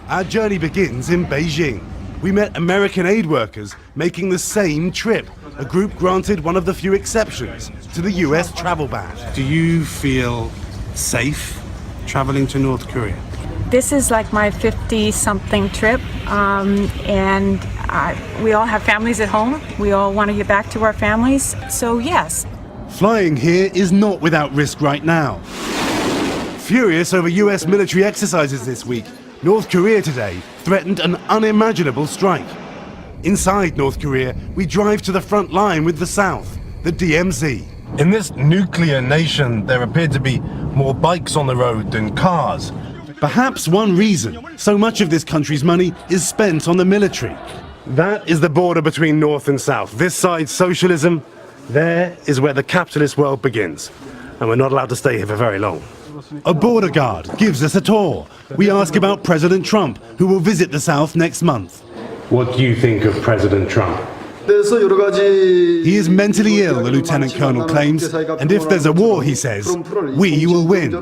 Our journey begins in Beijing. We met American aid workers making the same trip, a group granted one of the few exceptions to the US travel ban. Do you feel safe traveling to North Korea? This is like my 50-something trip, and we all have families at home. We all want to get back to our families, so yes. Flying here is not without risk right now. Furious over US military exercises this week, North Korea today threatened an unimaginable strike. Inside North Korea, we drive to the front line with the South, the DMZ. In this nuclear nation, there appear to be more bikes on the road than cars. Perhaps one reason so much of this country's money is spent on the military. That is the border between North and South. This side, socialism. There is where the capitalist world begins. And we're not allowed to stay here for very long. A border guard gives us a tour. We ask about President Trump, who will visit the South next month. What do you think of President Trump? He is mentally ill, the lieutenant colonel claims, and if there's a war, he says, we will win.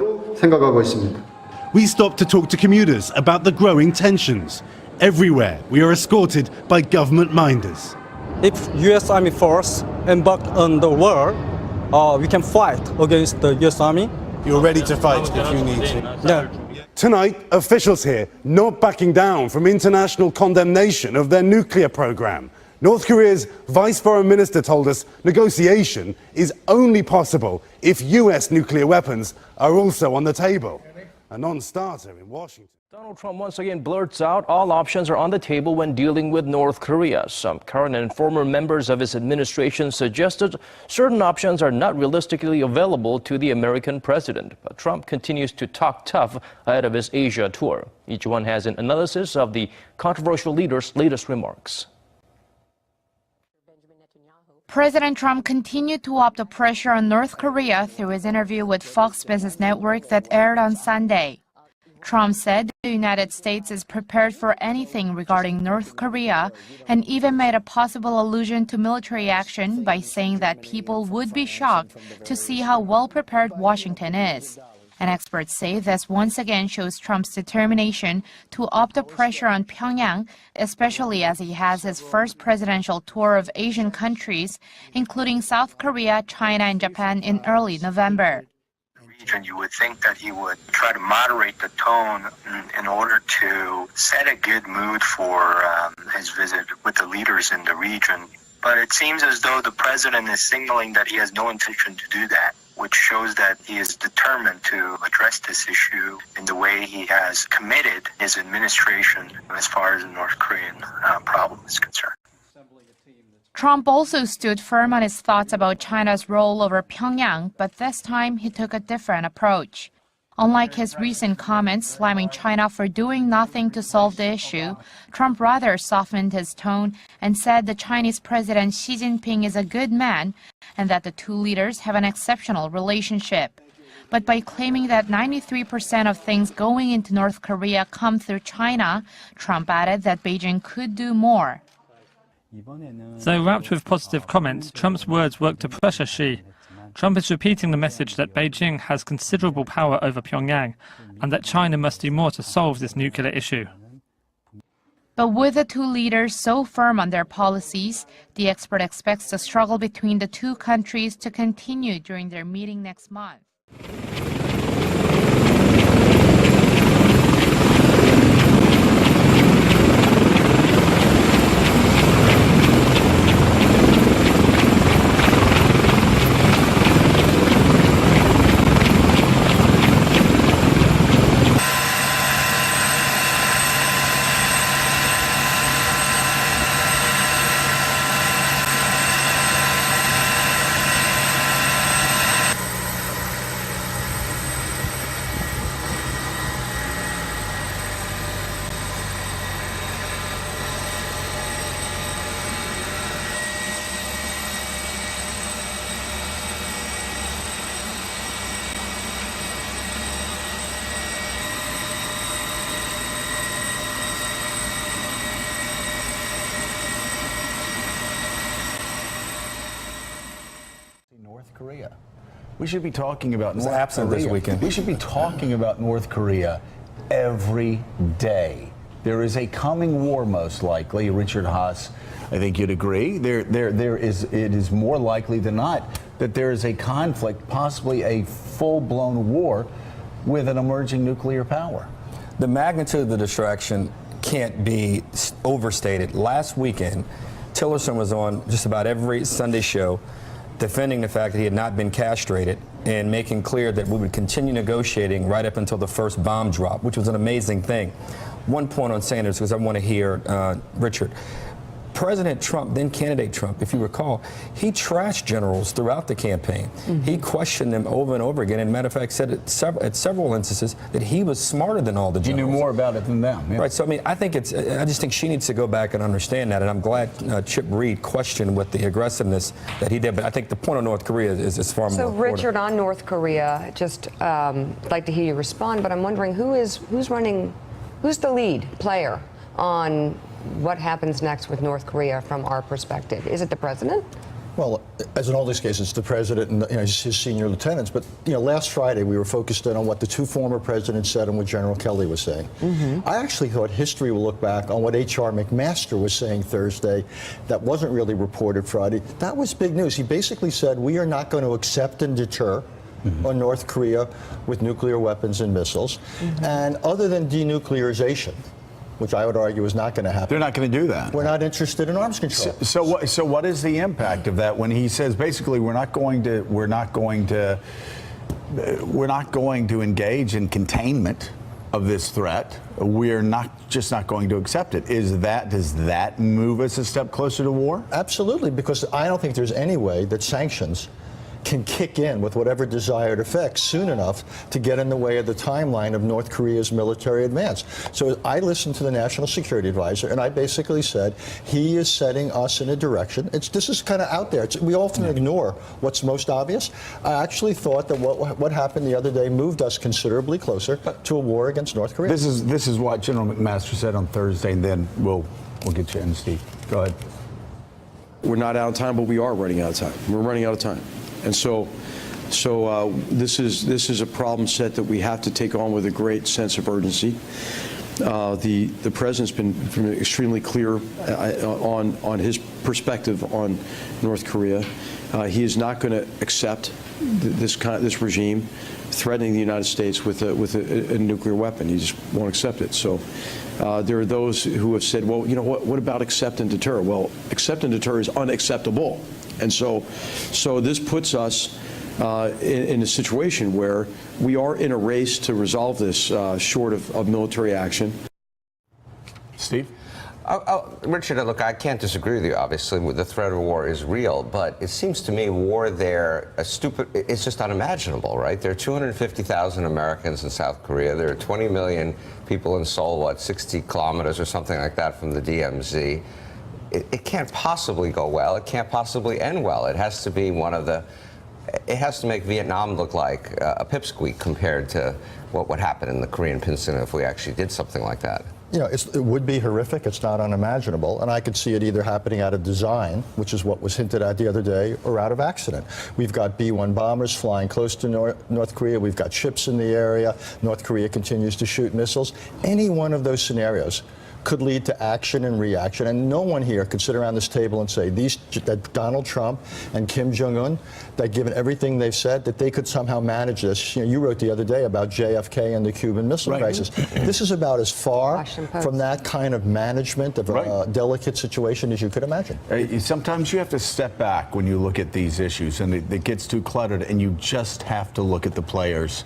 We stop to talk to commuters about the growing tensions. Everywhere, we are escorted by government minders. If U.S. Army force embark on the war, we can fight against the U.S. Army. You're ready to fight if you need to? Yeah. Tonight, officials here not backing down from international condemnation of their nuclear program. North Korea's Vice Foreign Minister told us negotiation is only possible if US nuclear weapons are also on the table. A non-starter in Washington. Donald Trump once again blurts out all options are on the table when dealing with North Korea. Some current and former members of his administration suggested certain options are not realistically available to the American president. But Trump continues to talk tough ahead of his Asia tour. Each one has an analysis of the controversial leader's latest remarks. President Trump continued to up the pressure on North Korea through his interview with Fox Business Network that aired on Sunday. Trump said the United States is prepared for anything regarding North Korea and even made a possible allusion to military action by saying that people would be shocked to see how well prepared Washington is. And experts say this once again shows Trump's determination to up the pressure on Pyongyang, especially as he has his first presidential tour of Asian countries, including South Korea, China, and Japan in early November. You would think that he would try to moderate the tone in order to set a good mood for his visit with the leaders in the region. But it seems as though the president is signaling that he has no intention to do that, which shows that he is determined to address this issue in the way he has committed his administration as far as the North Korean problem is concerned. Trump also stood firm on his thoughts about China's role over Pyongyang, but this time he took a different approach. Unlike his recent comments slamming China for doing nothing to solve the issue, Trump rather softened his tone and said the Chinese President Xi Jinping is a good man and that the two leaders have an exceptional relationship. But by claiming that 93% of things going into North Korea come through China, Trump added that Beijing could do more. So wrapped with positive comments, Trump's words work to pressure Xi. Trump is repeating the message that Beijing has considerable power over Pyongyang and that China must do more to solve this nuclear issue. But with the two leaders so firm on their policies, the expert expects the struggle between the two countries to continue during their meeting next month. North Korea. We should be talking about North Korea. This weekend. We should be talking about North Korea every day. There is a coming war, most likely. Richard Haas, I think you'd agree. It is more likely than not that there is a conflict, possibly a full-blown war with an emerging nuclear power. The magnitude of the distraction can't be overstated. Last weekend, Tillerson was on just about every Sunday show defending the fact that he had not been castrated and making clear that we would continue negotiating right up until the first bomb drop, which was an amazing thing. One point on Sanders, because I want to hear Richard. President Trump, then candidate Trump, if you recall, he trashed generals throughout the campaign. He questioned them over and over again, and matter of fact said at several instances that he was smarter than all the generals. He knew more about it than them. Yeah. Right, so I mean, I just think she needs to go back and understand that, and I'm glad Chip Reed questioned with the aggressiveness that he did, but I think the point on North Korea is far more important. So Richard, on North Korea, just like to hear you respond, but I'm wondering who's the lead player on what happens next with North Korea from our perspective? Is it the president? Well, as in all these cases, it's the president and his senior lieutenants. But last Friday we were focused in on what the two former presidents said and what General Kelly was saying. I actually thought history will look back on what H.R. McMaster was saying Thursday that wasn't really reported Friday. That was big news. He basically said we are not going to accept and deter on North Korea with nuclear weapons and missiles. And other than denuclearization, which I would argue is not going to happen. They're not going to do that. We're not interested in arms control. So what is the impact of that when he says basically we're not going to engage in containment of this threat? We're not going to accept it. Does that move us a step closer to war? Absolutely, because I don't think there's any way that sanctions can kick in with whatever desired effect soon enough to get in the way of the timeline of North Korea's military advance. So I listened to the National Security Advisor, and I basically said he is setting us in a direction. This is kind of out there. We often ignore what's most obvious. I actually thought that what happened the other day moved us considerably closer to a war against North Korea. This is what General McMaster said on Thursday, and then we'll get you in, Steve. Go ahead. We're not out of time, but we are running out of time. We're running out of time. And so this is a problem set that we have to take on with a great sense of urgency. The president's been extremely clear on his perspective on North Korea. He is not going to accept this regime threatening the United States with a nuclear weapon. He just won't accept it. So there are those who have said, well, what about accept and deter? Well, accept and deter is unacceptable. And so this puts us in a situation where we are in a race to resolve this short of military action. Steve? Richard, look, I can't disagree with you. Obviously, the threat of war is real, but it seems to me war there, it's just unimaginable, right? There are 250,000 Americans in South Korea. There are 20 million people in Seoul, 60 kilometers or something like that from the DMZ. It can't possibly go well. It can't possibly end well. It has to be it has to make Vietnam look like a pipsqueak compared to what would happen in the Korean Peninsula if we actually did something like that. It would be horrific. It's not unimaginable. And I could see it either happening out of design, which is what was hinted at the other day, or out of accident. We've got B-1 bombers flying close to North Korea. We've got ships in the area. North Korea continues to shoot missiles. Any one of those scenarios could lead to action and reaction, and no one here could sit around this table and say that Donald Trump and Kim Jong-un, that given everything they've said, that they could somehow manage this. You wrote the other day about JFK and the Cuban Missile Crisis. This is about as far from that kind of management of a delicate situation as you could imagine. Sometimes you have to step back when you look at these issues, and it gets too cluttered, and you just have to look at the players.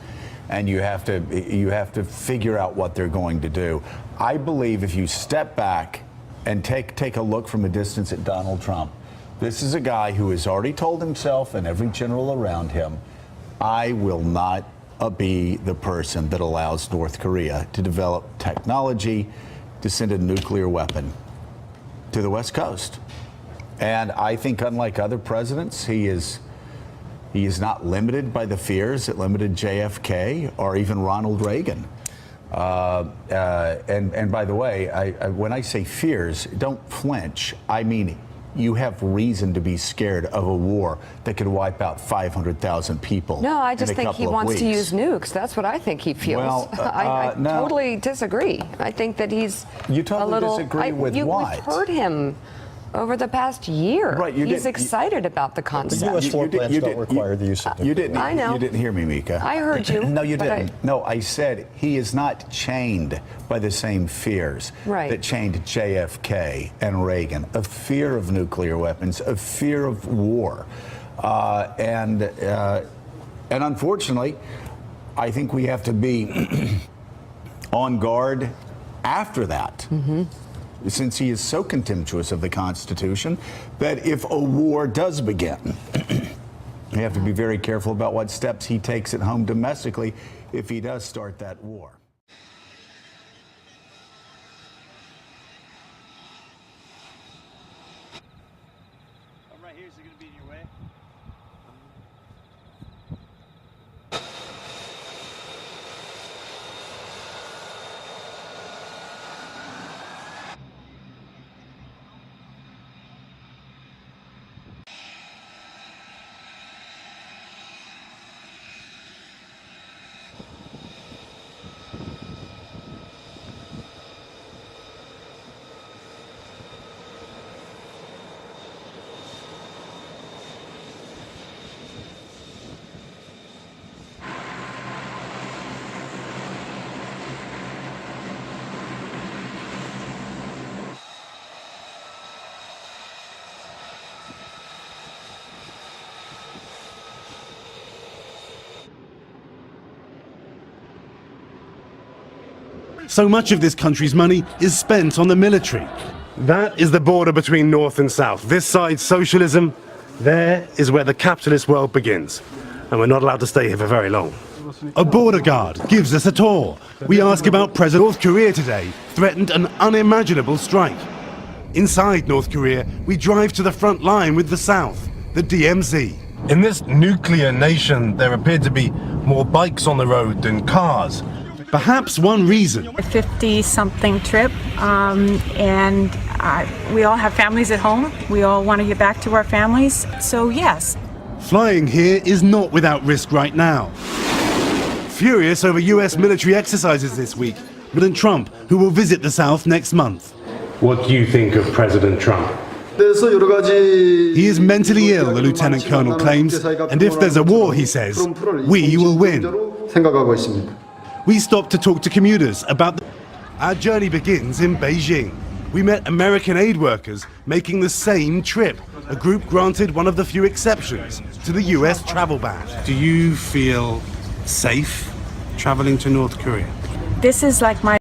And you have to figure out what they're going to do. I believe if you step back and take a look from a distance at Donald Trump, this is a guy who has already told himself and every general around him, I will not be the person that allows North Korea to develop technology to send a nuclear weapon to the West Coast. And I think unlike other presidents, he is not limited by the fears that limited JFK or even Ronald Reagan. And by the way, when I say fears, don't flinch. I mean you have reason to be scared of a war that could wipe out 500,000 people. No, I just in a think he couple of wants weeks. to use nukes. That's what I think he feels. Well, I no. totally disagree. I think that he's You totally a little. disagree with We've what? heard him over the past year. Right, he's excited about the The concept. U.S. floor plans don't require the use of nuclear. You didn't. I know. You didn't hear me, Mika. I heard you. No, you but didn't. No, I said he is not chained by the same fears Right. that chained JFK and Reagan, a fear of nuclear weapons, a fear of war, and unfortunately, I think we have to be on guard after that. Since he is so contemptuous of the Constitution that if a war does begin, we have to be very careful about what steps he takes at home domestically if he does start that war. I'm right here, is it going to be in your way? So much of this country's money is spent on the military. That is the border between North and South. This side, socialism. There is where the capitalist world begins. And we're not allowed to stay here for very long. A border guard gives us a tour. We ask about President North Korea today threatened an unimaginable strike. Inside North Korea, we drive to the front line with the South, the DMZ. In this nuclear nation, there appear to be more bikes on the road than cars. Perhaps one reason. A 50-something trip, and we all have families at home. We all want to get back to our families, so yes. Flying here is not without risk right now. Furious over US military exercises this week, President Trump, who will visit the South next month. What do you think of President Trump? He is mentally ill, the lieutenant colonel claims, and if there's a war, he says, we will win. We stopped to talk to commuters about our journey begins in Beijing. We met American aid workers making the same trip, a group granted one of the few exceptions to the US travel ban. Do you feel safe traveling to North Korea? This is like my